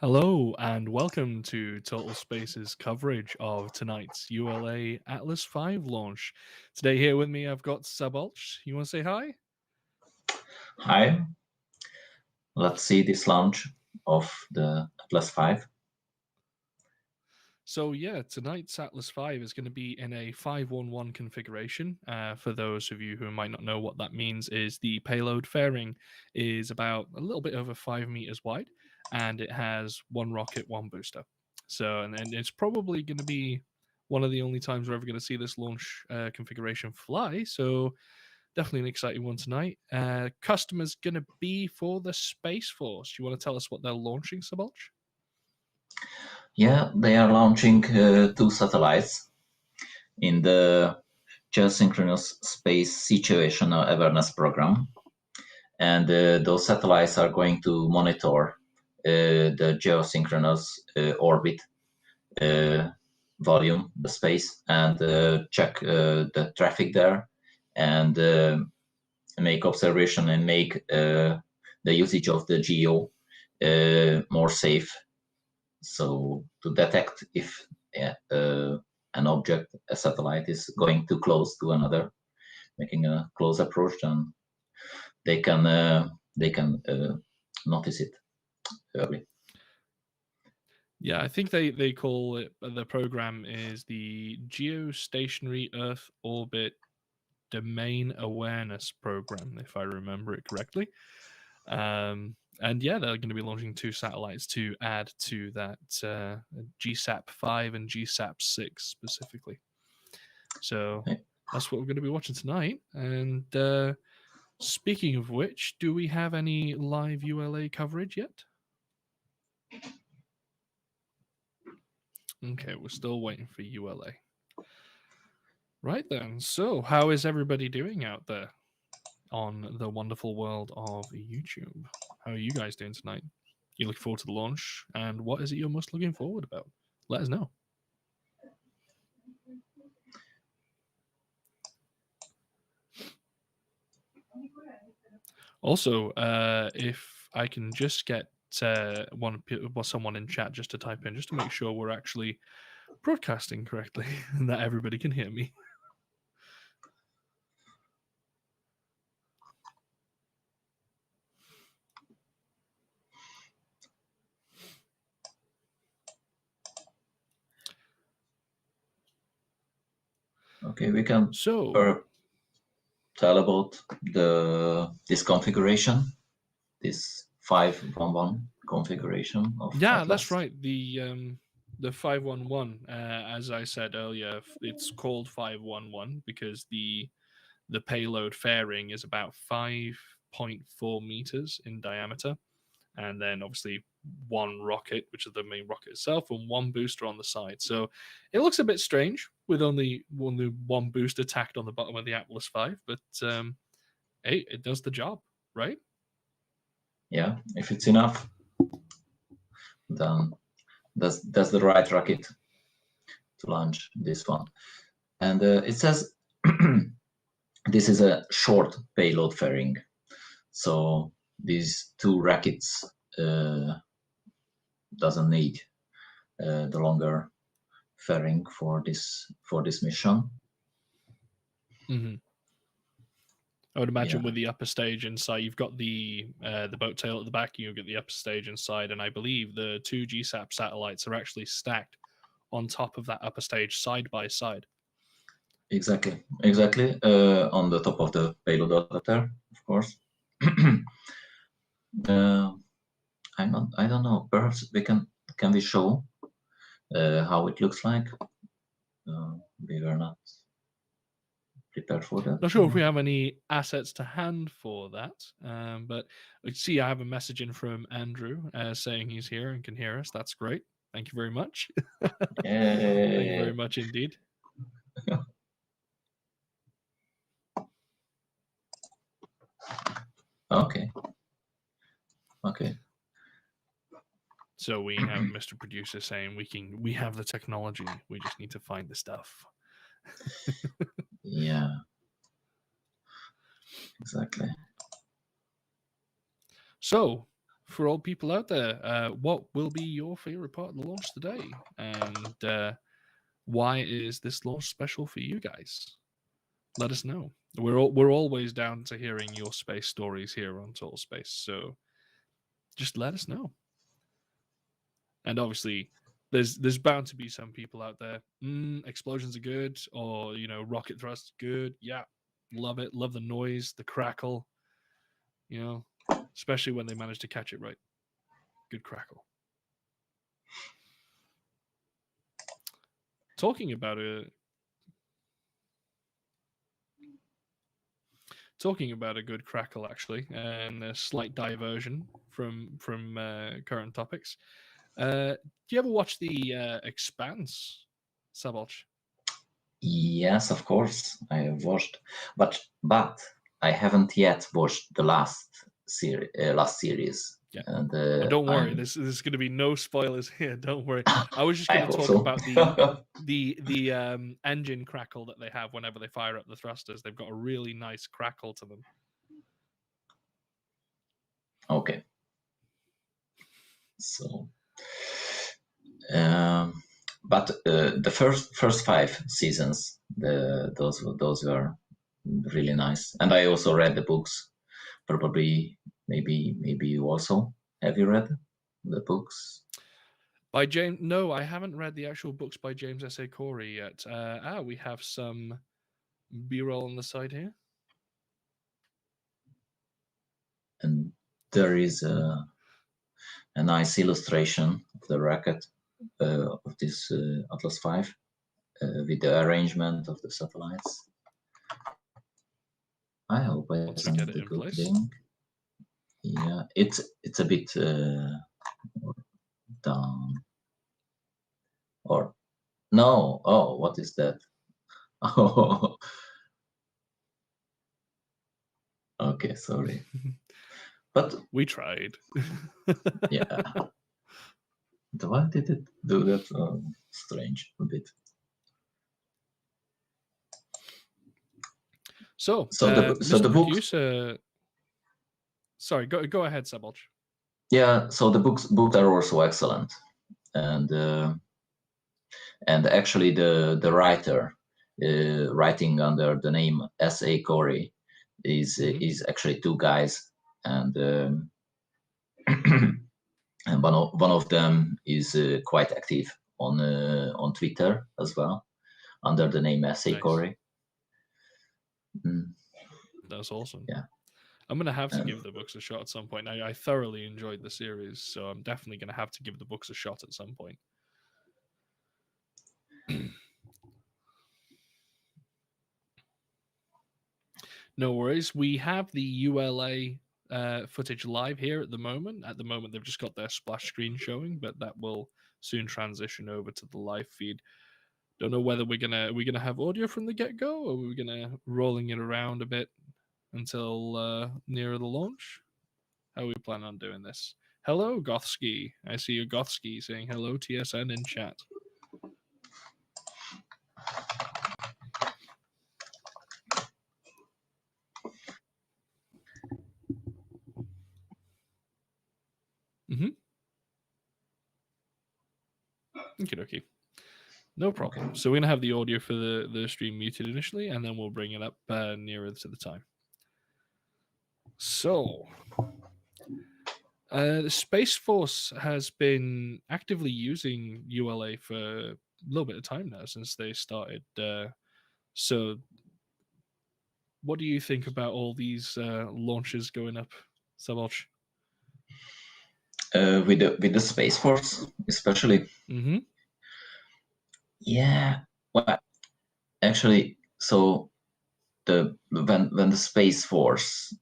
Hello and welcome to Total Space's coverage of tonight's ULA AtlasV launch. Today here with me I've got Sabolch. You want to say hi? Hi, let's see this launch of the Atlas V. So yeah, tonight's AtlasV is going to be in a 511 configuration. For those of you who might not know what that means, is the payload fairing is about a little bit over 5 meters wide, and it has one rocket, one booster. So and it's probably going to be one of the only times we're ever going to see this launch configuration fly. So definitely an exciting one tonight. Customer's going to be for the Space Force. You want to tell us what they're launching, Sabolch? Yeah, they are launching two satellites in the Geosynchronous Space Situational Awareness Program. And those satellites are going to monitor the geosynchronous orbit volume, the space, and check the traffic there and make observation and make the usage of the geo more safe. So to detect if an object, a satellite, is going too close to another, making a close approach, then they can notice it early. Yeah, I think they call it, the program is the Geostationary Earth Orbit Domain Awareness Program, if I remember it correctly. And yeah, they're going to be launching two satellites to add to that GSAP-5 and GSAP-6 specifically. So that's what we're going to be watching tonight. And speaking of which, do we have any live ULA coverage yet? Okay, we're still waiting for ULA. Right then, so how is everybody doing out there on the wonderful world of YouTube? How are you guys doing tonight? You look forward to the launch, and what is it you're most looking forward about? Let us know. Also, if I can just get someone in chat just to type in, just to make sure we're actually broadcasting correctly and that everybody can hear me. Okay, we can tell about this configuration, this 511 configuration of Yeah, Atlas. that's right. The 511, as I said earlier, it's called 511 because the payload fairing is about 5.4 meters in diameter, and then obviously one rocket, which is the main rocket itself, and one booster on the side. So it looks a bit strange with only one booster tacked on the bottom of the Atlas V, but hey, it does the job, right? Yeah, if it's enough, then that's the right rocket to launch this one. And it says this is a short payload fairing, so these two rockets doesn't need the longer fairing for this mission. Mm-hmm. I would imagine with the upper stage inside, you've got the boat tail at the back, you've got the upper stage inside, and I believe the two GSAP satellites are actually stacked on top of that upper stage side by side. Exactly. On the top of the payload adapter, of course. I don't know. Perhaps can we show how it looks like? We were not prepared for that. Not sure if we have any assets to hand for that, but I see I have a message in from Andrew saying he's here and can hear us. That's great. Thank you very much. Thank you very much indeed. Okay. So we have Mr. Producer saying we have the technology. We just need to find the stuff. Yeah. Exactly. So for all people out there, what will be your favorite part of the launch today, and why is this launch special for you guys? Let us know. We're always down to hearing your space stories here on Total Space, so just let us know. And obviously, there's bound to be some people out there. Explosions are good, or rocket thrust good. Yeah, love it. Love the noise, the crackle. Especially when they manage to catch it right. Good crackle. Talking about a good crackle, actually, and a slight diversion from current topics. Do you ever watch the Expanse, Sabalch? Yes, of course, I have watched, but I haven't yet watched the last series. Yeah. And Don't worry, there's going to be no spoilers here. Don't worry. I was just I going to hope talk so. about the engine crackle that they have whenever they fire up the thrusters. They've got a really nice crackle to them. Okay. So, but the first 5 seasons, those were really nice, and I also read the books. Probably, maybe you also. Have you read the books? By James? No, I haven't read the actual books by James S.A. Corey yet. We have some B-roll on the side here. And there is a nice illustration of the rocket of this Atlas V with the arrangement of the satellites. I hope I Once we get it sent the in good place. link. Yeah, it's a bit down. Or no? Oh, what is that? Oh, okay, sorry. But we tried. yeah. Why did it do that? Strange a bit. So the Mr. books. Producer, sorry, go ahead, Sabalch. Yeah, so the books are also excellent, and actually the writer writing under the name S.A. Corey is actually 2 guys, and and one of them is quite active on Twitter as well under the name S.A. Nice. Corey. That's awesome. Yeah. I'm going to have to give the books a shot at some point. I thoroughly enjoyed the series, so I'm definitely going to have to give the books a shot at some point. No worries. We have the ULA footage live here at the moment. At the moment, they've just got their splash screen showing, but that will soon transition over to the live feed. Don't know whether we're gonna have audio from the get-go, or we're gonna rolling it around a bit until nearer the launch. How are we planning on doing this? Hello, Gothski. I see you, Gothski, saying hello, TSN, in chat. Okay. No problem. Okay. So we're going to have the audio for the stream muted initially, and then we'll bring it up nearer to the time. So, the Space Force has been actively using ULA for a little bit of time now since they started. So, what do you think about all these launches going up, Sabalch? With the Space Force, especially. Mm-hmm. Yeah. Well, actually, so when the Space Force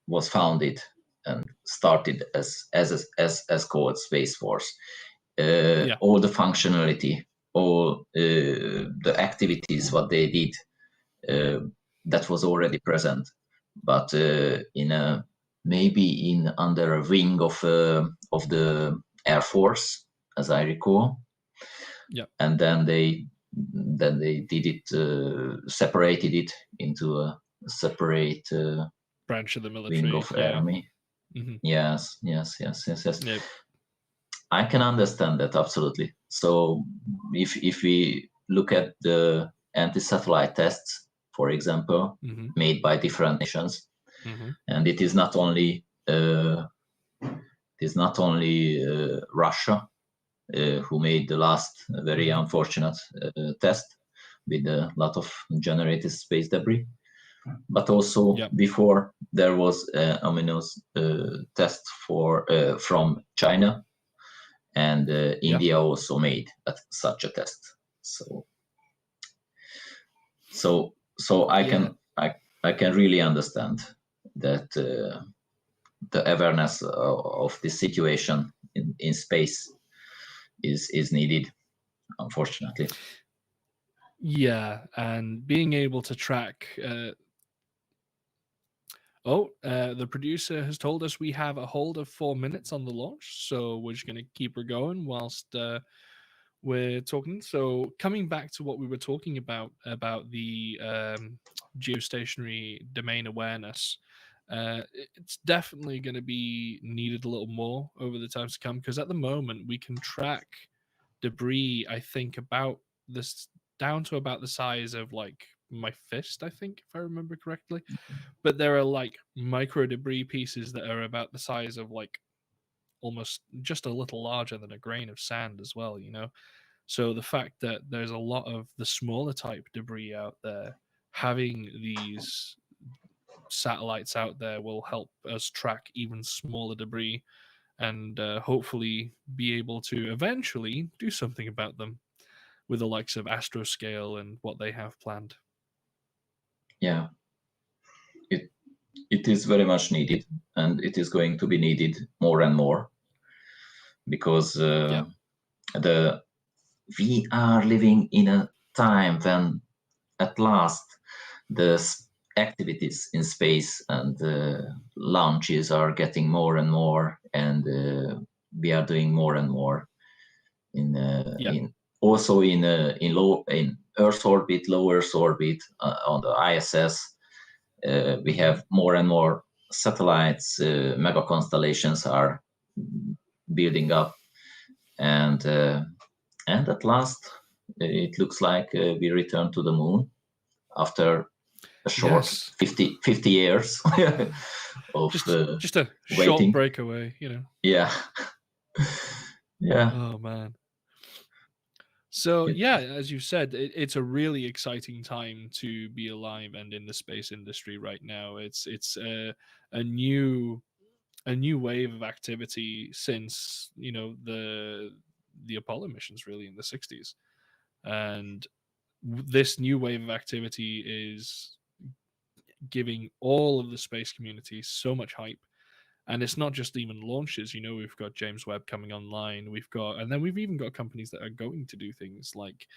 was founded and started as called Space Force, all the functionality, all the activities what they did, that was already present, but maybe under a wing of the Air Force, as I recall. Yeah. And then they did it, separated it into a separate branch of the military wing of Army. Yes, yes, yes, yes, yes. Yeah. I can understand that absolutely. So if we look at the anti-satellite tests, for example, Hmm. made by different nations, Hmm. and it is not only Russia who made the last very Hmm. unfortunate test with a lot of generated space debris, but also Yeah. before there was an ominous test from China, and Yeah. India also made such a test. So so Yeah. I can really understand that the awareness of this situation in space is needed, unfortunately. Yeah. And being able to track. The producer has told us we have a hold of 4 minutes on the launch, so we're just going to keep her going whilst we're talking. So, coming back to what we were talking about the geostationary domain awareness, it's definitely going to be needed a little more over the times to come because at the moment we can track debris. I think about this down to about the size of like my fist. I think if I remember correctly, but there are like micro debris pieces that are about the size of like almost just a little larger than a grain of sand as well, you know? So the fact that there's a lot of the smaller type debris out there, having these satellites out there will help us track even smaller debris and hopefully be able to eventually do something about them with the likes of Astroscale and what they have planned. Yeah, it it is very much needed, and it is going to be needed more and more because Yeah. the we are living in a time when at last the activities in space and launches are getting more and more, and we are doing more and more Yeah. in also in Earth orbit, low Earth orbit, on the ISS. We Hmm. have more and more satellites, mega constellations are building up, and at last it looks like we return to the moon after a short Yes. 50 years of Just a short waiting. breakaway, you know. Yeah, yeah. Oh man. So It, yeah, as you said, it's a really exciting time to be alive and in the space industry right now. It's a new a new wave of activity since the Apollo missions really in the 60s, and this new wave of activity is giving all of the space community so much hype. And it's not just even launches, we've got James Webb coming online. And then we've even got companies that are going to do things like,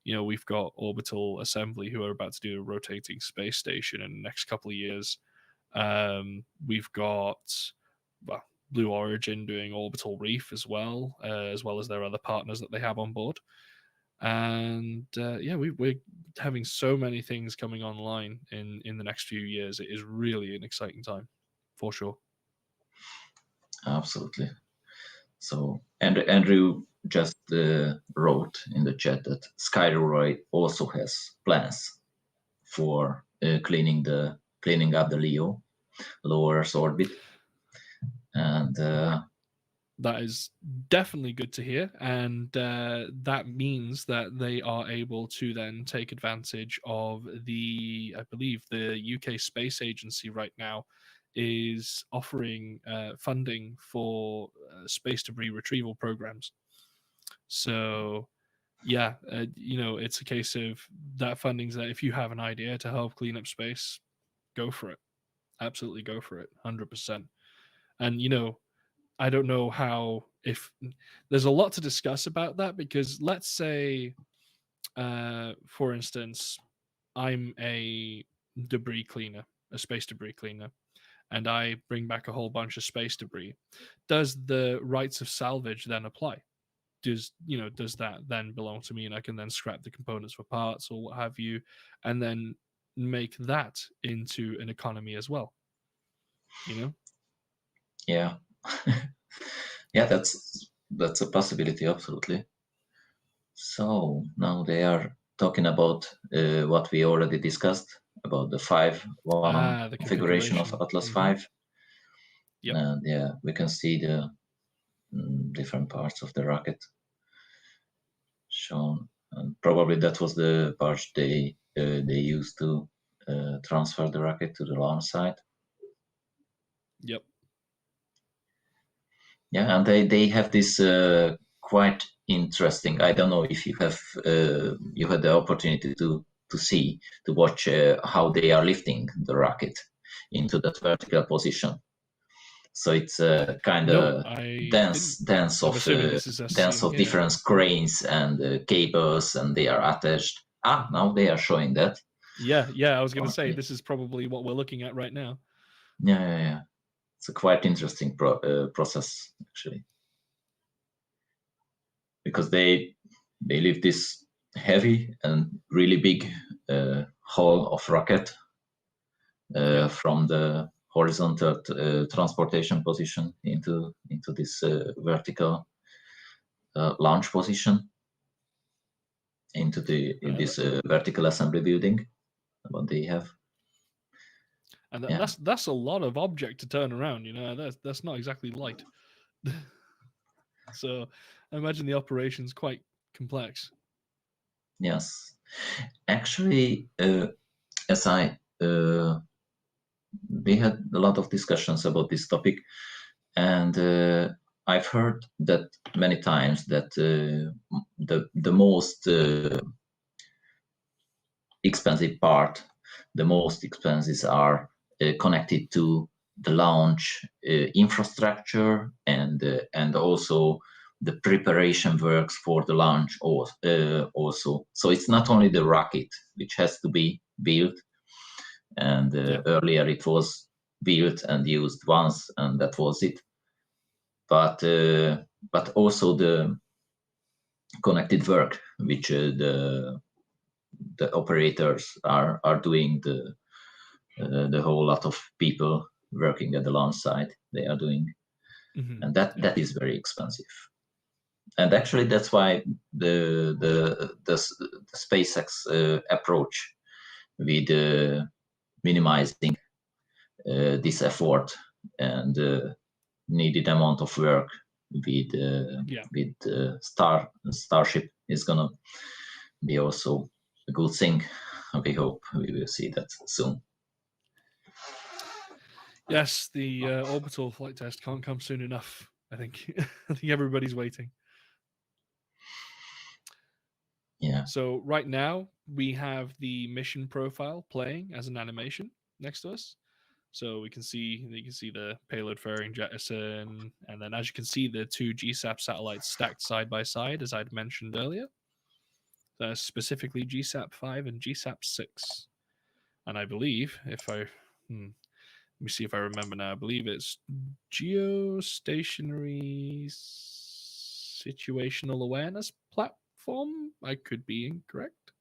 we've got Orbital Assembly who are about to do a rotating space station in the next couple of years. We've got, well, Blue Origin doing Orbital Reef as well as their other partners that they have on board. And yeah, we're having so many things coming online in the next few years. It is really an exciting time, for sure. absolutely. So, and Andrew just wrote in the chat that Skyroy also has plans for cleaning up the Leo low Earth orbit, and That is definitely good to hear, and that means that they are able to then take advantage of I believe, the UK Space Agency right now is offering funding for space debris retrieval programs. So, yeah, it's a case of that funding's that if you have an idea to help clean up space, go for it. Absolutely go for it, 100%. And I don't know how if there's a lot to discuss about that because let's say, for instance, I'm a space debris cleaner, and I bring back a whole bunch of space debris. Does the rights of salvage then apply? Does that then belong to me, and I can then scrap the components for parts or what have you, and then make that into an economy as well? You know? Yeah. Yeah, that's a possibility, absolutely. So now they are talking about what we already discussed about the 5.1 The configuration of configuration. Atlas V. Yep. And yeah, we can see the different parts of the rocket shown. And probably that was the part they used to transfer the rocket to the launch site. Yep. Yeah, and they have this quite interesting. I don't know if you have you had the opportunity to watch how they are lifting the rocket into that vertical position. So it's a kind No, of I dance didn't. I'm assuming this is a dance scene of here. different cranes and cables, and they are attached. Now they are showing that. Yeah, I was going to say Okay. this is probably what we're looking at right now. Yeah. It's a quite interesting process actually, because they leave this heavy and really big hull of rocket from the horizontal transportation position into this vertical launch position, into this vertical assembly building what they have. And Yeah. that's a lot of object to turn around. That's not exactly light. So I imagine the operation's quite complex. Yes. Actually, as we had a lot of discussions about this topic, and I've heard that many times that the most expensive part, the most expenses are connected to the launch infrastructure and also the preparation works for the launch also. So it's not only the rocket which has to be built, and earlier it was built and used once, and that was it. But also the connected work which the operators are doing, the whole lot of people working at the launch site they are doing, and that is very expensive. And actually that's why the SpaceX approach with minimizing this effort and needed amount of work with Starship is gonna be also a good thing. We hope we will see that soon. Yes, the orbital flight test can't come soon enough. I think I think everybody's waiting. Yeah. So right now we have the mission profile playing as an animation next to us. So you can see the payload fairing jettison, and then as you can see, the two GSAP satellites stacked side by side, as I'd mentioned earlier. Specifically GSAP-5 and GSAP-6. And I believe, if I let me see if I remember now. I believe it's geostationary situational awareness platform. I could be incorrect.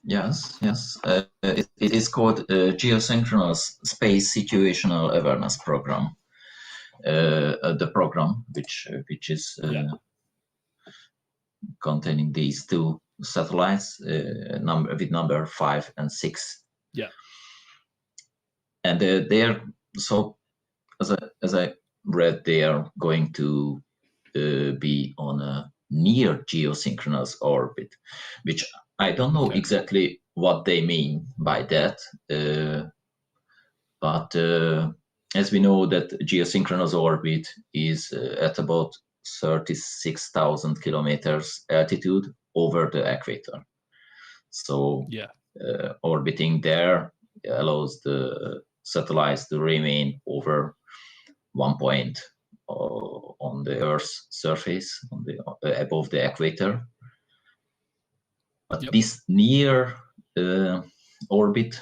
Yes. It is called Geosynchronous Space Situational Awareness Program. The program which is containing these two satellites, number 5 and 6. Yeah. And they are, so as I read, they are going to be on a near geosynchronous orbit, which I don't know exactly what they mean by that. But as we know that geosynchronous orbit is at about 36,000 kilometers altitude over the equator. So orbiting there allows the satellites to remain over 1 point on the Earth's surface, above the equator. But this near orbit,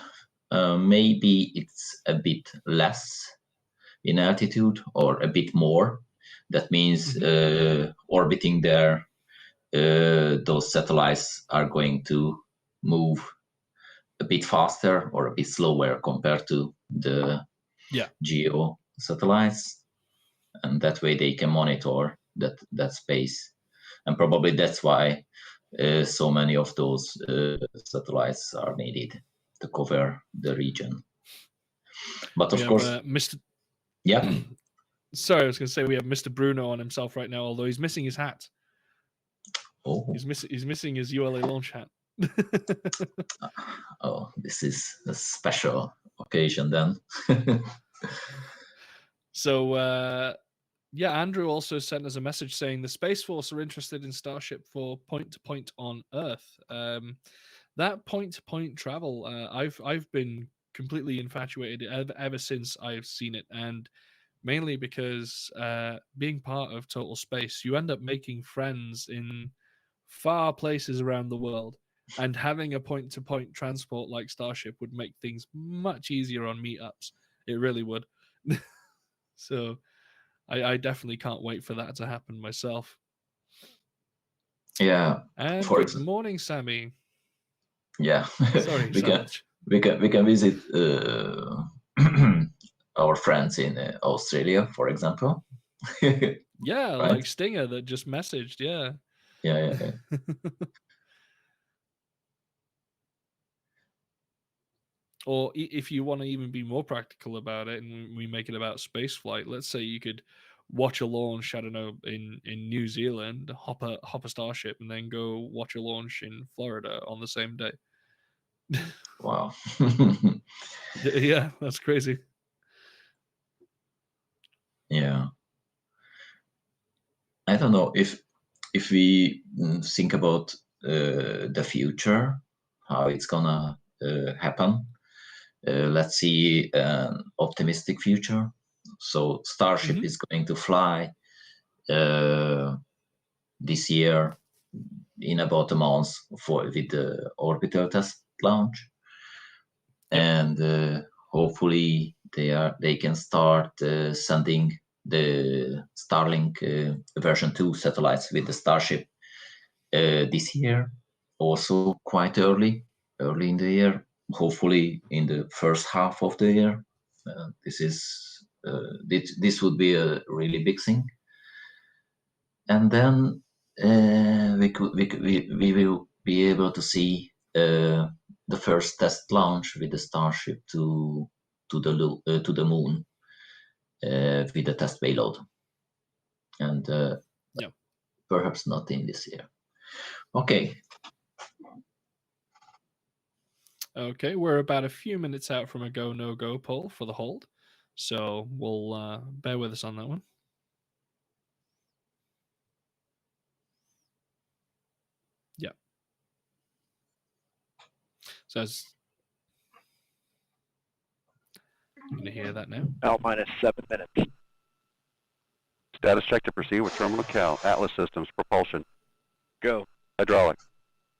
maybe it's a bit less in altitude or a bit more. That means orbiting there, those satellites are going to move a bit faster or a bit slower compared to the GEO satellites. and that way they can monitor that space. And probably that's why so many of those satellites are needed to cover the region. But of course, Mr. Yeah. Sorry, I was going to say we have Mr. Bruno on himself right now, although he's missing his hat. Oh, he's missing his ULA launch hat. Oh, this is a special occasion then. So, Andrew also sent us a message saying the Space Force are interested in Starship for point-to-point on Earth. That point-to-point travel, I've been completely infatuated ever since I've seen it, and mainly because being part of Total Space, you end up making friends in far places around the world, and having a point-to-point transport like Starship would make things much easier on meetups. It really would. So I definitely can't wait for that to happen myself. Yeah. And good morning, Sammy. Yeah. Sorry, we can visit our friends in Australia, for example. Yeah, right? like Stinger that just messaged. Yeah. Yeah. Or if you want to even be more practical about it, and we make it about space flight, let's say you could watch a launch, I don't know, in New Zealand, hop a Starship, and then go watch a launch in Florida on the same day. Wow. Yeah, that's crazy. Yeah. I don't know if we think about the future, how it's gonna happen. Let's see an optimistic future. So Starship is going to fly this year in about a month with the orbital test launch. Yep. And hopefully they can start sending the Starlink version 2 satellites with the Starship this year, also quite early in the year, hopefully in the first half of the year. This would be a really big thing. And then we will be able to see the first test launch with the Starship to the moon with the test payload, and perhaps not in this year. Okay, we're about a few minutes out from a go no go poll for the hold, so we'll bear with us on that one. Yeah. So you're going to hear that now. L minus 7 minutes. Status check to proceed with Terminal Cal. Atlas Systems. Propulsion. Go. Hydraulic.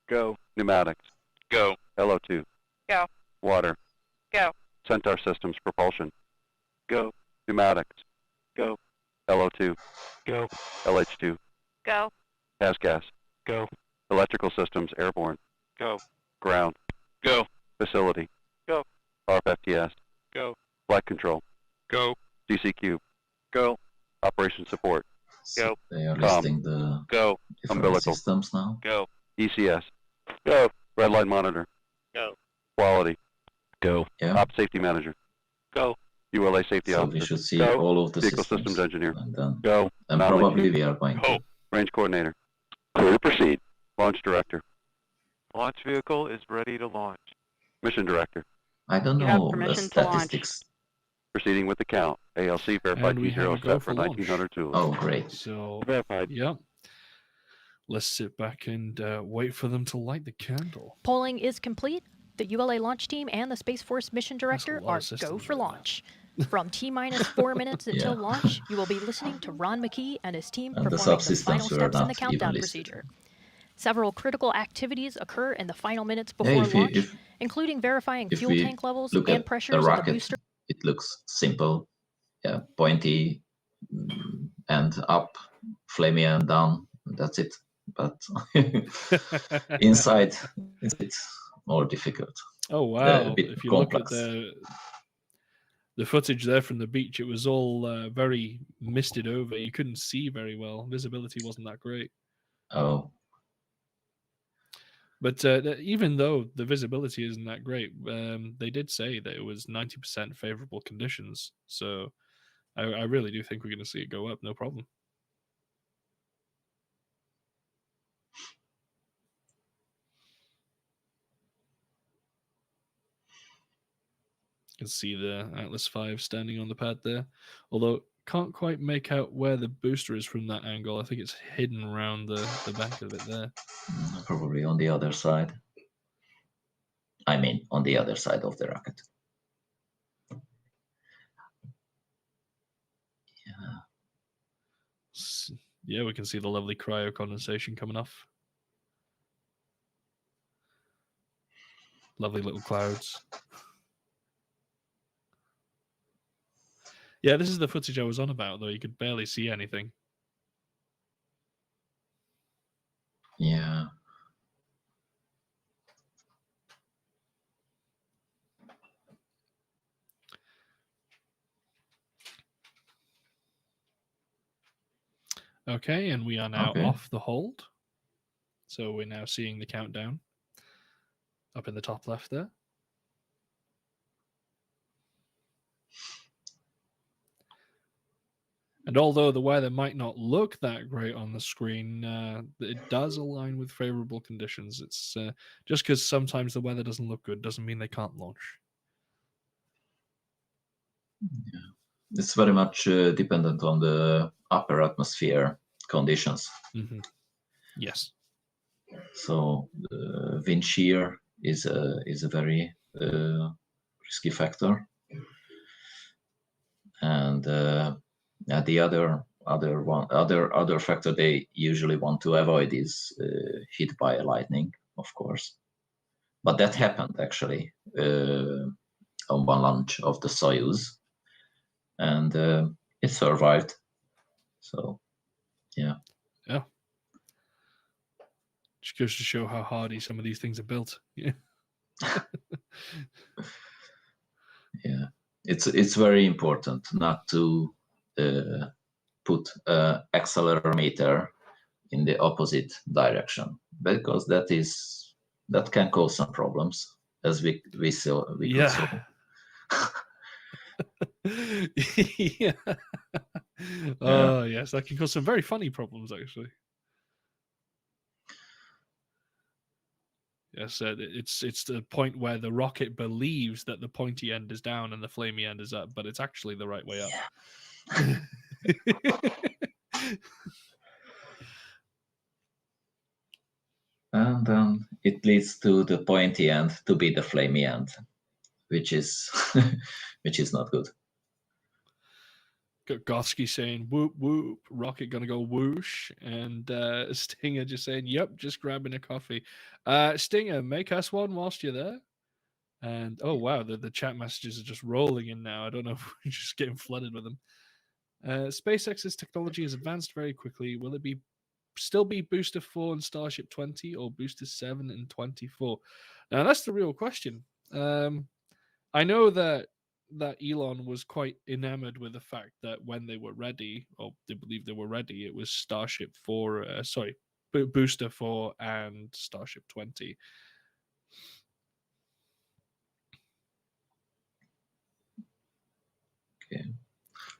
Go. Pneumatics. Go. LO2. Go. Water. Go. Centaur Systems. Propulsion. Go. Pneumatics. Go. LO2. Go. LH2. Go. Gas. Go. Electrical Systems. Airborne. Go. Ground. Go. Facility. Go. RFFTS. Go. Flight Control. Go. DCQ. Go. Operation Support. So Go. they are listing the Go. different Umbilical. systems now. Go. ECS. Go. Red Light Monitor. Go. Quality. Go. Yeah. Op Safety Manager. Go. ULA Safety So Officer. we should see Go. all of the Vehicle systems. Systems Engineer. And then Go. and Not probably we are going Go. to. Range Coordinator. Clear to proceed. Launch Director. Launch vehicle is ready to launch. Mission Director. I don't You have know the permission to launch. statistics. Proceeding with the count. ALC verified And we have a T0 go set for for launch. 1900 Zulu. Oh, great. So, Verified. yeah. Let's sit back and wait for them to light the candle. Polling is complete. The ULA launch team and the Space Force mission director lot are of systems go for right now. launch. From T-minus 4 minutes until Yeah. launch, you will be listening to Ron McKee and his team And the performing the subsystems final were steps in not the even countdown listed. procedure. Several critical activities occur in the final minutes Yeah, before if you- launch, if- including verifying if fuel we tank levels look and at the pressures in the rocket, booster. it looks simple. Yeah, pointy and up, flamey and down. That's it. But inside, it's more difficult. Oh wow! A bit If you complex. look at the footage there from the beach, it was all very misted over. You couldn't see very well. Visibility wasn't that great. Oh, But even though the visibility isn't that great, they did say that it was 90% favorable conditions. So I really do think we're going to see it go up, no problem. You can see the Atlas V standing on the pad there. Although can't quite make out where the booster is from that angle. I think it's hidden around the back of it there. probably on the other side. I mean, on the other side of the rocket. Yeah, we can see the lovely cryo condensation coming off. Lovely little clouds. Yeah, this is the footage I was on about, though. You could barely see anything. Yeah. Okay, and we are now off the hold. So we're now seeing the countdown up in the top left there. And although the weather might not look that great on the screen, it does align with favorable conditions. It's just because sometimes the weather doesn't look good doesn't mean they can't launch. Yeah. It's very much dependent on the upper atmosphere conditions. Mm-hmm. Yes. So wind shear is a very risky factor, and the other factor they usually want to avoid is hit by lightning, of course. But that happened actually on one launch of the Soyuz, and it survived. So, yeah. Yeah. Just goes to show how hardy some of these things are built. Yeah. Yeah. It's very important not to put accelerometer in the opposite direction, because that can cause some problems, as we could see. Yeah. Oh, yes, that can cause some very funny problems, actually. Yes, it's the point where the rocket believes that the pointy end is down and the flamey end is up, but it's actually the right way up. Yeah. And then it leads to the pointy end to be the flamey end, which is not good. Got Gotsky saying whoop whoop, rocket gonna go whoosh, and Stinger just saying yep, just grabbing a coffee. Stinger, make us one whilst you're there. And oh wow, the chat messages are just rolling in now. I don't know if we're just getting flooded with them. SpaceX's technology has advanced very quickly. Will it still be Booster 4 and Starship 20 or Booster 7 and 24? Now that's the real question. I know that Elon was quite enamored with the fact that when they were ready, or they believed they were ready, it was Starship 4, Booster 4 and Starship 20. Okay.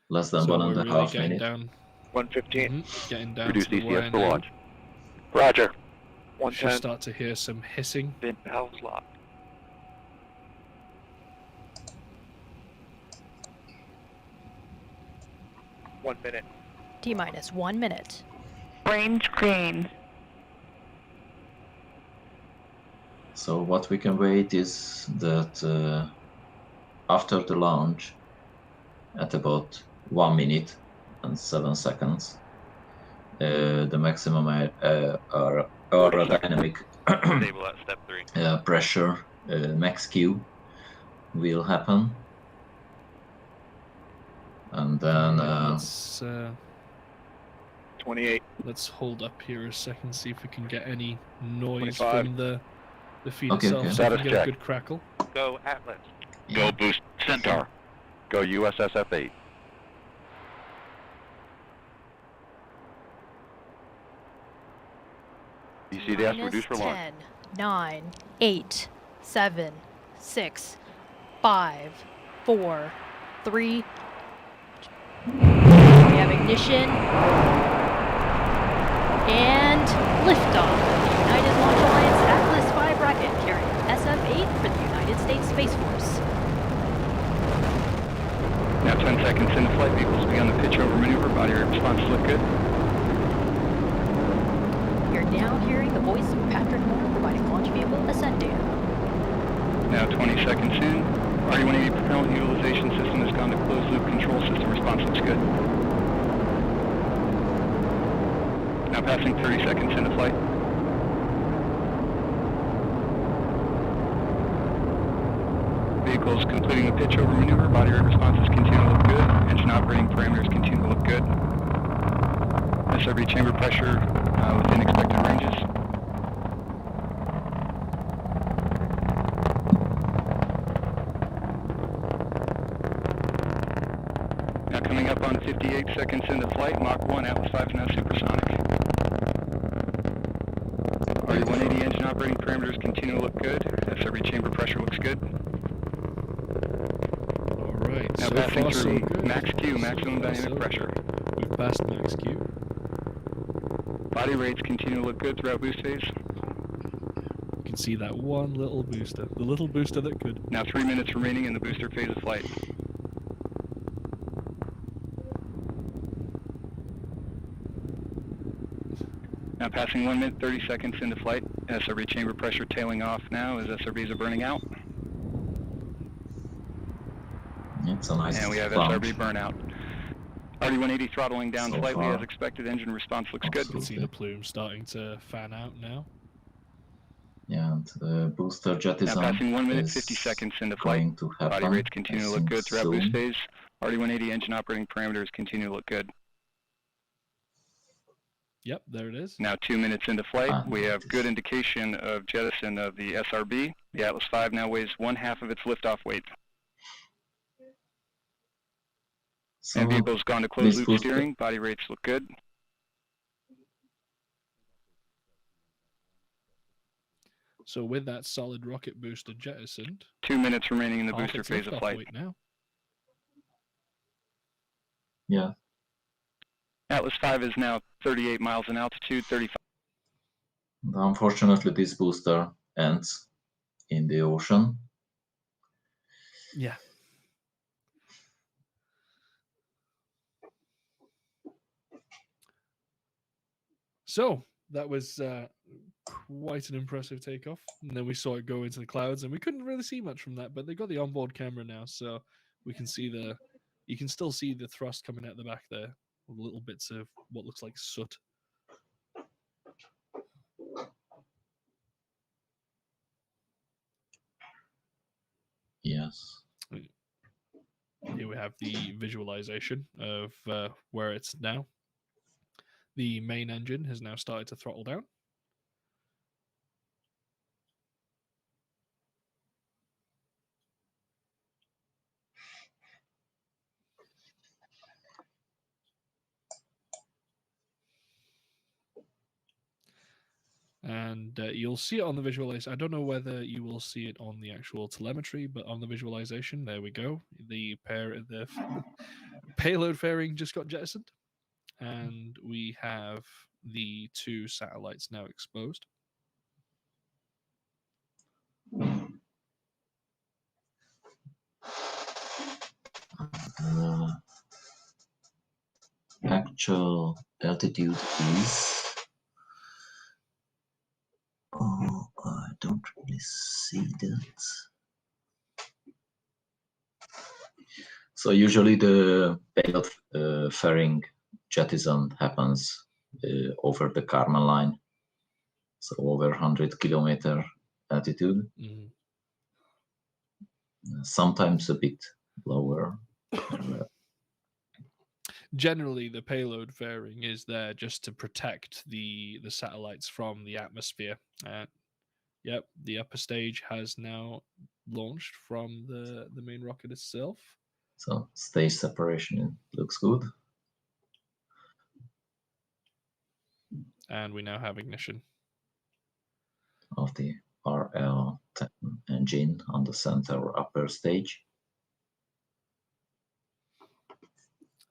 Less than 1.5 minutes. 1:15. Getting down Reduce to the wire DCS for now. launch. Roger. Should 110. start to hear some hissing. Bin valves locked. One minute. T-minus 1 minute. Range green. So what we can wait is that after the launch, at about 1 minute and 7 seconds, the maximum aerodynamic Stable at step 3. pressure, max Q, will happen. And then Let's 28. let's hold up here a second, see if we can get any noise 25. from the feed Okay, itself. okay. So we can Status get check. a good crackle. Go Atlas. yeah. Go boost Centaur. Go USSF-8. ECDS reduced for launch. 10, 9, 8, 7, 6, 5, 4, 3. We have ignition and liftoff of the United Launch Alliance AtlasV rocket carrying SF-8 for the United States Space Force. Now 10 seconds into flight, vehicles begun the pitch over maneuver, body rate response look good. You're now hearing the voice of Patrick Moore providing launch vehicle ascent data. Now 20 seconds in, RE-180 propellant utilization system has gone to closed loop control system, response looks good. Now passing 30 seconds into flight. Vehicles completing the pitch over maneuver, body rate responses continue to look good, engine operating parameters continue to look good. SRB chamber pressure within expected ranges. Now coming up on 58 seconds into flight, Mach 1, AtlasV is now supersonic. RE-180 engine operating parameters continue to look good. SRB chamber pressure looks good. Alright, Now so passing far so through good. max Q, maximum So far, dynamic so pressure. good. We've passed max Q. Body rates continue to look good throughout boost phase. You can see that one little booster. The little booster that could. Now 3 minutes remaining in the booster phase of flight. Now passing 1 minute 30 seconds into flight. SRB chamber pressure tailing off now as SRBs are burning out. It's a nice And we have launch. SRB burnout. RE-180 throttling down So slightly far. as expected. Engine response looks You good. can see the plume starting to fan out now. Yeah, and the booster jettison Now passing 1 minute is 50 seconds into flight. going to happen. Body rates continue I to look think, good throughout soon. boost phase. RE-180 engine operating parameters continue to look good. Yep, there it is. Now 2 minutes into flight, Ah, we have good indication of jettison of the SRB. The Atlas V now weighs 1/2 of its liftoff weight. So And vehicle's gone to this closed loop booster- steering. Body rates look good. So with that solid rocket booster jettisoned, 2 minutes remaining in the half booster its phase of liftoff flight. weight now. Yeah, Atlas V is now 38 miles in altitude, 35. unfortunately this booster ends in the ocean. Yeah. So that was quite an impressive takeoff. And then we saw it go into the clouds, and we couldn't really see much from that. But they got the onboard camera now, so we can see you can still see the thrust coming out the back there, little bits of what looks like soot. Yes. Here we have the visualization of where it's now. The main engine has now started to throttle down. And you'll see it on the visualization. I don't know whether you will see it on the actual telemetry, but on the visualization, there we go. The payload fairing just got jettisoned, and we have the 2 satellites now exposed. Actual altitude is. Oh, I don't really see that. So usually the payload fairing jettison happens over the Kármán line, so over 100-kilometer altitude. Mm-hmm. Sometimes a bit lower. Generally, the payload fairing is there just to protect the satellites from the atmosphere. Yep, the upper stage has now launched from the main rocket itself. So stage separation looks good. And we now have ignition Of the RL-10 engine on the center upper stage.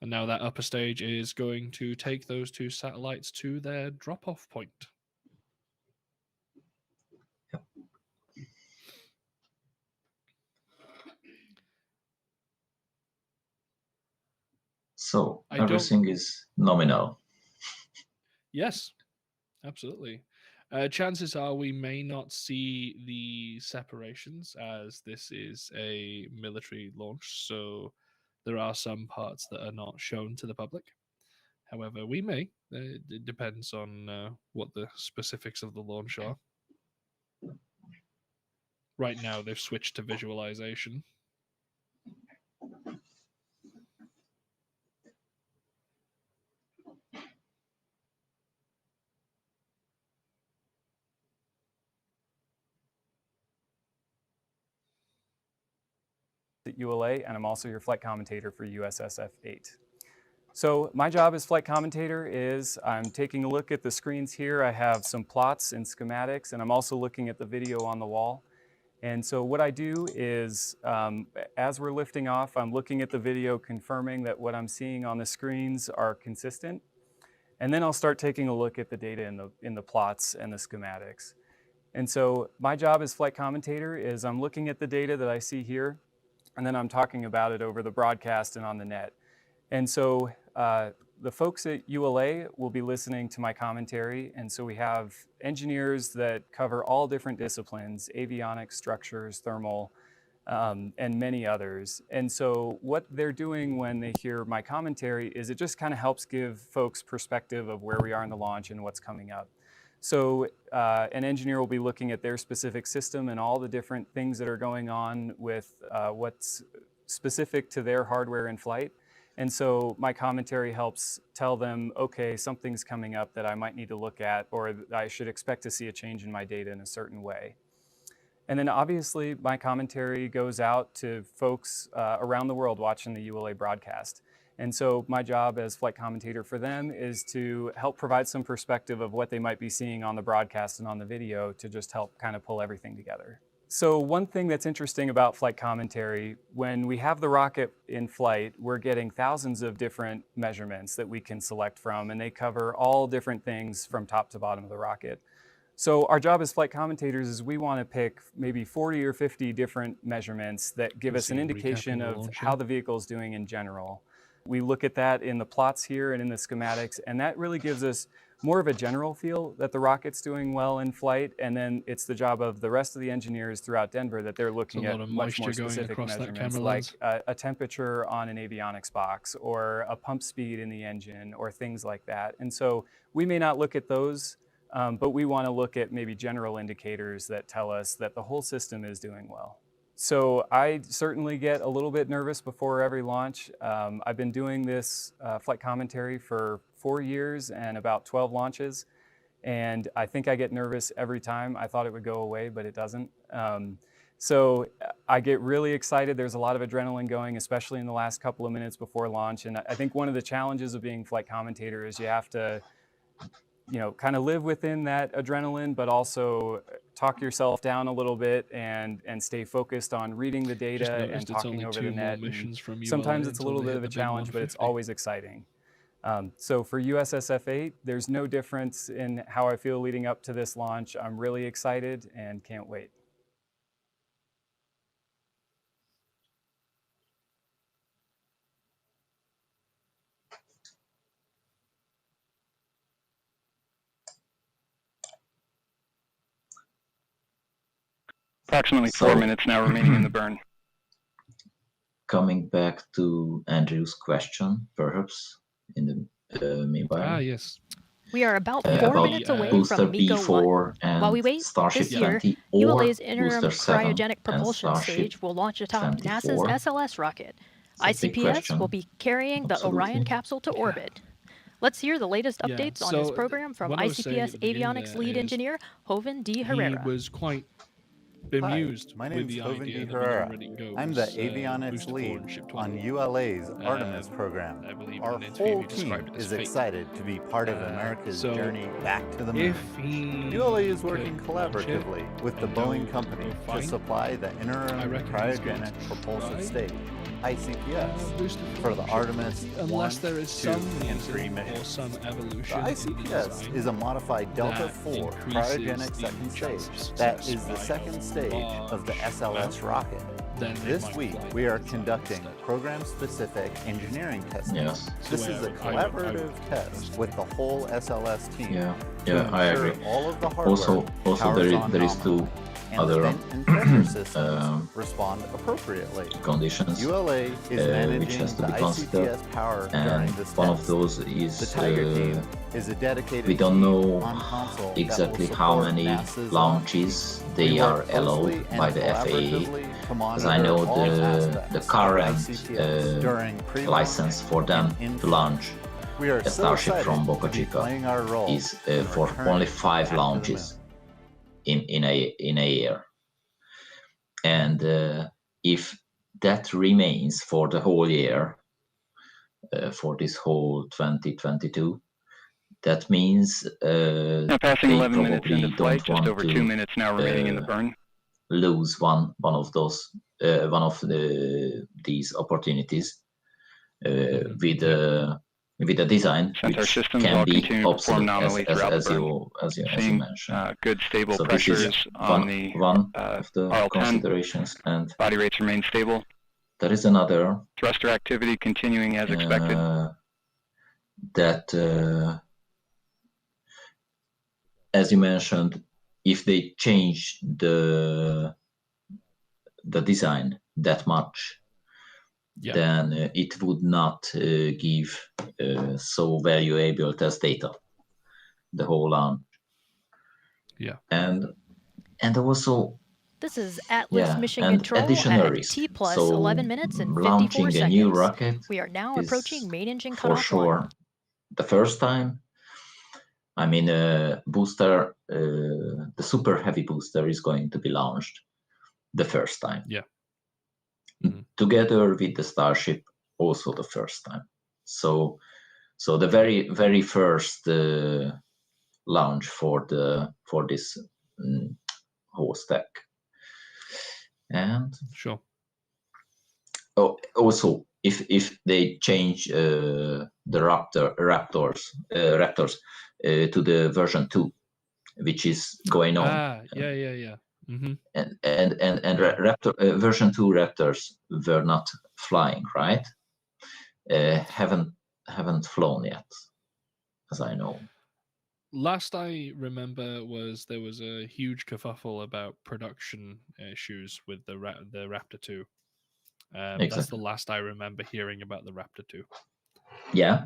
And now that upper stage is going to take those 2 satellites to their drop-off point. Yep. So everything is nominal. Yes, absolutely. Chances are we may not see the separations, as this is a military launch, so there are some parts that are not shown to the public. However, we may. It depends on what the specifics of the launch are. Right now, they've switched to visualization. At ULA, and I'm also your flight commentator for USSF-8. So my job as flight commentator is I'm taking a look at the screens here. I have some plots and schematics, and I'm also looking at the video on the wall. And so what I do is, as we're lifting off, I'm looking at the video, confirming that what I'm seeing on the screens are consistent. And then I'll start taking a look at the data in the plots and the schematics. And so my job as flight commentator is I'm looking at the data that I see here, and then I'm talking about it over the broadcast and on the net. And so the folks at ULA will be listening to my commentary. And so we have engineers that cover all different disciplines: avionics, structures, thermal, and many others. And so what they're doing when they hear my commentary is it just kind of helps give folks perspective of where we are in the launch and what's coming up. So an engineer will be looking at their specific system and all the different things that are going on with what's specific to their hardware in flight. And so my commentary helps tell them, okay, something's coming up that I might need to look at, or I should expect to see a change in my data in a certain way. And then obviously my commentary goes out to folks around the world watching the ULA broadcast. And so my job as flight commentator for them is to help provide some perspective of what they might be seeing on the broadcast and on the video to just help kind of pull everything together. So one thing that's interesting about flight commentary, when we have the rocket in flight, we're getting thousands of different measurements that we can select from, and they cover all different things from top to bottom of the rocket. So our job as flight commentators is we want to pick maybe 40 or 50 different measurements that give us an indication of how the vehicle is doing in general. We look at that in the plots here and in the schematics, and that really gives us more of a general feel that the rocket's doing well in flight. And then it's the job of the rest of the engineers throughout Denver that they're looking at much more specific measurements, like a temperature on an avionics box or a pump speed in the engine or things like that. And so we may not look at those, but we want to look at maybe general indicators that tell us that the whole system is doing well. So I certainly get a little bit nervous before every launch. I've been doing this flight commentary for 4 years and about 12 launches. And I think I get nervous every time. I thought it would go away, but it doesn't. So I get really excited. There's a lot of adrenaline going, especially in the last couple of minutes before launch. And I think one of the challenges of being flight commentator is you have to, kind of live within that adrenaline, but also talk yourself down a little bit and stay focused on reading the data and talking over the net. Sometimes it's a little bit of a challenge, but it's always exciting. So for USSF-8, there's no difference in how I feel leading up to this launch. I'm really excited and can't wait. Approximately 4 minutes now remaining in the burn. Coming back to Andrew's question, perhaps, in the meanwhile. Yes. We are about 4 minutes away from MECO 1. While we wait, Starship this year, 20 ULA's interim Booster 7 cryogenic propulsion stage will launch atop NASA's SLS rocket. ICPS will be carrying the Orion capsule to orbit. Let's hear the latest updates on this program from ICPS avionics lead engineer Joven D. Herrera. He was quite bemused my with name's the Hovind idea that Herrera. Ready Go I'm the was, avionics boosted lead forward and shipped to on orbit. ULA's Artemis program. I believe in Our an interview whole he described team it as is fate. excited to be part of America's So journey back to the moon. if he ULA is working could launch it collaboratively with the and Boeing go company to fine, supply the I interim reckon he's going cryogenic to propulsive try, state, ICPS, boosted for forward the and shipped Artemis to 1, unless there is 2, some and 3 reason or missions. some The evolution in the ICPS design is a modified Delta that 4 increases cryogenic the second chance of stage that success is the by second a stage of the large SLS amount. rocket. Then they This might week, fly we the are design conducting instead. program-specific engineering testing. Yes. This So is a I would collaborative test with the whole SLS team Yeah. to Yeah, I ensure agree. all of the hardware Also powers on there is nominal, two and other the vent and pressure systems respond appropriately. conditions ULA is which managing has to the be considered, ICPS power during and this one test. of those The is Tiger team is a dedicated we don't team know on console exactly that will how support many NASA's launches launch. they We are work closely allowed and by the FAA. collaboratively to As I monitor know, all the aspects of current ICPS during pre-launch license for them and in to launch We are a so Starship excited from Boca to be Chica playing our role is in for returning only back 5 to the launches moon. in a year, and if that remains for the whole year, for this whole 2022, that means Now passing they 11 minutes probably into flight, don't just want over 2 to minutes now remaining in the burn. lose one of those these opportunities with a design Since our which systems can all be continue to perform obsolete nominally throughout the burn. as you Seeing mentioned. good stable So this is pressures on the one of the RL-10. considerations, and Body rates remain stable. there is another Thruster activity continuing as expected. that as you mentioned, if they change the design that much, then it would not give so valuable test data the whole launch. Yeah. And also, This is Atlas Mission and Control additional at risk. T plus So 11 minutes and 54 launching seconds. a new rocket We are now is approaching main engine for cutoff sure one. the first time. I mean, booster, the super heavy booster is going to be launched the first time. Yeah. Together with the Starship, also the first time. So the very, very first launch for this whole stack. And sure. Oh, also, if they change the Raptors to the version 2, which is going on. Yeah. Mm-hmm. And version 2 Raptors were not flying, right? Haven't flown yet, as I know. Last I remember was there was a huge kerfuffle about production issues with the Raptor 2. Exactly. That's the last I remember hearing about the Raptor 2. Yeah,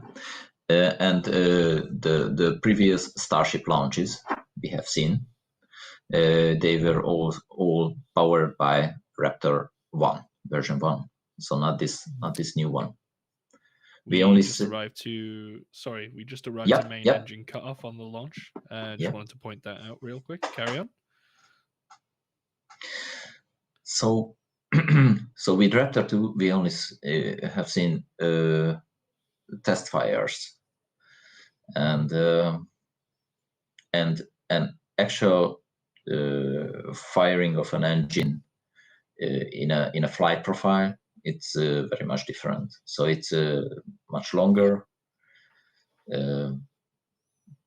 and the previous Starship launches we have seen, they were all powered by Raptor 1, version 1. So not this new one. We just arrived to main engine cutoff on the launch. Just wanted to point that out real quick. Carry on. So with Raptor 2, we only have seen test fires and an actual firing of an engine in a flight profile. It's very much different. So it's much longer.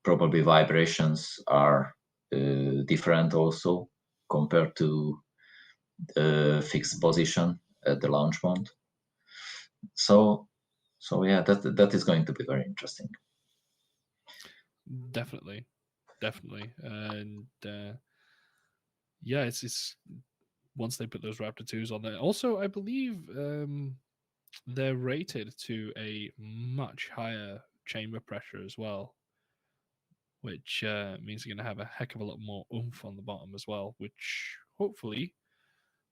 Probably vibrations are different also compared to fixed position at the launch mount. So yeah, that is going to be very interesting. Definitely, and yeah, it's once they put those Raptor 2s on there. Also, I believe they're rated to a much higher chamber pressure as well, which means you're going to have a heck of a lot more oomph on the bottom as well, which hopefully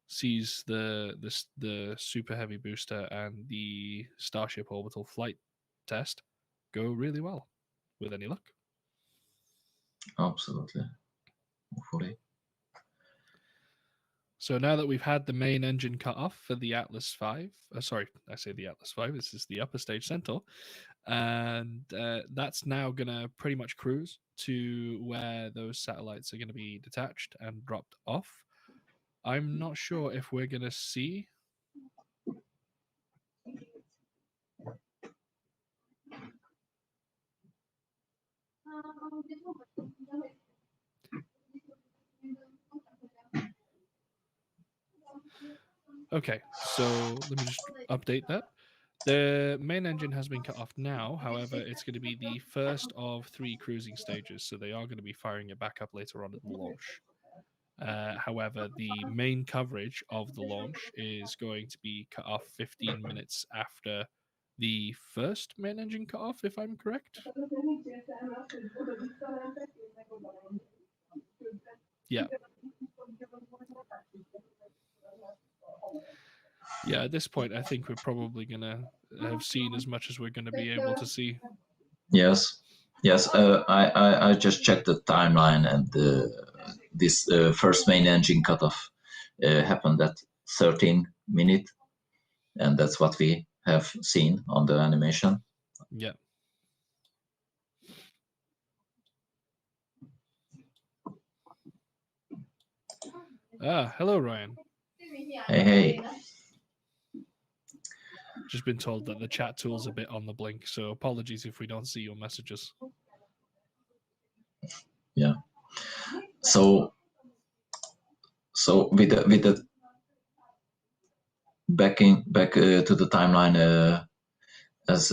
sees the super heavy booster and the Starship orbital flight test go really well, with any luck. Absolutely, hopefully. So now that we've had the main engine cut off for the Atlas V, sorry, I say the Atlas V, this is the upper stage Centaur, and that's now going to pretty much cruise to where those satellites are going to be detached and dropped off. I'm not sure if we're going to see... Okay, so let me just update that. The main engine has been cut off now. However, it's going to be the first of 3 cruising stages, so they are going to be firing it back up later on at the launch. However, the main coverage of the launch is going to be cut off 15 minutes after the first main engine cut off, if I'm correct. Yeah. Yeah, at this point, I think we're probably going to have seen as much as we're going to be able to see. Yes. I just checked the timeline, and this first main engine cutoff happened at 13 minutes, and that's what we have seen on the animation. Yeah. Hello, Ryan. Hey. Just been told that the chat tool's a bit on the blink, so apologies if we don't see your messages. Yeah. So with the back to the timeline, as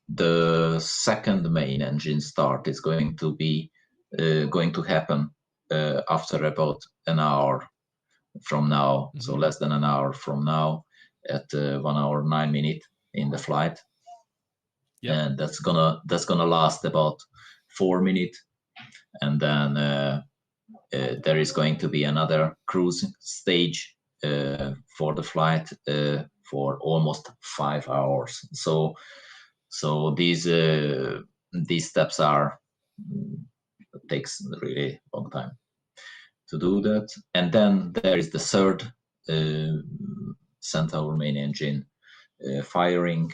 the second main engine start is going to happen after about an hour from now. Mm-hmm. So less than an hour from now, at 1 hour 9 minutes in the flight. Yep. And that's gonna last about 4 minutes, and then there is going to be another cruise stage for the flight for almost 5 hours. So these steps takes really long time to do that. And then there is the third Centaur main engine firing,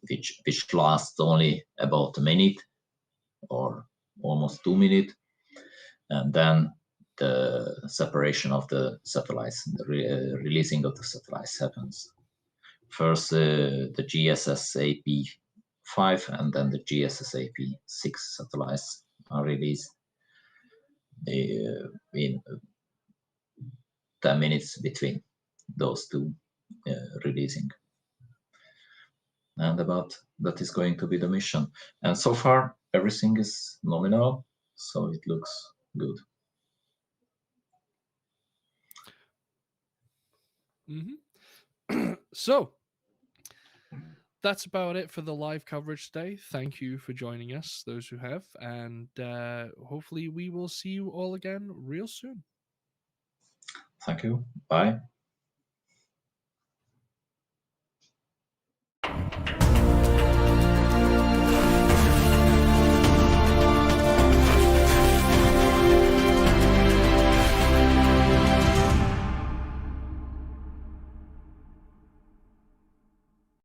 which lasts only about a minute or almost 2 minutes, and then the separation of the satellites, the releasing of the satellites happens. First, the GSSF-8 and then the GSSF-6 satellites are released in 10 minutes between those two releasing. And about that is going to be the mission. And so far, everything is nominal, so it looks good. Mm-hmm. So that's about it for the live coverage today. Thank you for joining us, those who have, and hopefully we will see you all again real soon. Thank you. Bye.